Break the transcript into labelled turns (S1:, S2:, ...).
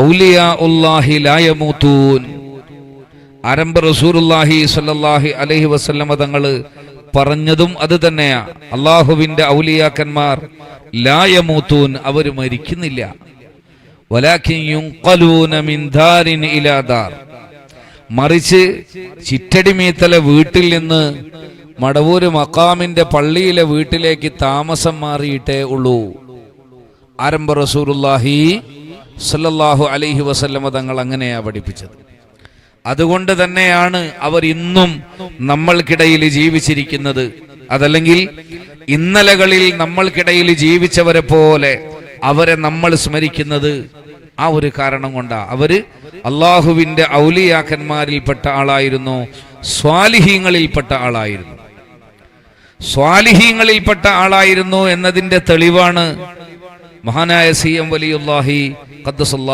S1: ഔലിയാഉല്ലാഹി ലാ യമൂതൂൻ. ആരംഭ റസൂലുള്ളാഹി സ്വല്ലല്ലാഹി അലൈഹി വസല്ലമ തങ്ങൾ പറഞ്ഞതും അത് തന്നെയാ. അള്ളാഹുവിന്റെ ഔലിയാക്കന്മാർ ലാ യമൂതൂൻ, അവർ മരിക്കുന്നില്ല. വലാകിൻ യുൻഖലൂന മിൻ ദാരിൻ ഇലാ ദാർ, മറിച്ച് ചിറ്റടിമീത്തല വീട്ടിൽ നിന്ന് മടവൂര് മഖാമിന്റെ പള്ളിയിലെ വീട്ടിലേക്ക് താമസം മാറിയിട്ടേ ഉള്ളൂ. ആരംഭ റസൂലുള്ളാഹി സ്വല്ലല്ലാഹു അലൈഹി വസല്ലമ തങ്ങൾ അങ്ങനെയാ പഠിപ്പിച്ചത്. അതുകൊണ്ട് തന്നെയാണ് അവർ ഇന്നും നമ്മൾക്കിടയിൽ ജീവിച്ചിരിക്കുന്നത്. അതല്ലെങ്കിൽ ഇന്നലകളിൽ നമ്മൾക്കിടയിൽ ജീവിച്ചവരെ പോലെ അവരെ നമ്മൾ സ്മരിക്കുന്നത് ആ ഒരു കാരണം കൊണ്ടാ. അവര് അള്ളാഹുവിന്റെ ഔലിയാക്കന്മാരിൽപ്പെട്ട ആളായിരുന്നു, സ്വാലിഹീങ്ങളിൽപ്പെട്ട ആളായിരുന്നു. സ്വാലിഹീങ്ങളിൽപ്പെട്ട ആളായിരുന്നു എന്നതിന്റെ തെളിവാണ് മഹാനായ സി എം വലിയുല്ലാഹി ഖദ്ദസല്ലാഹു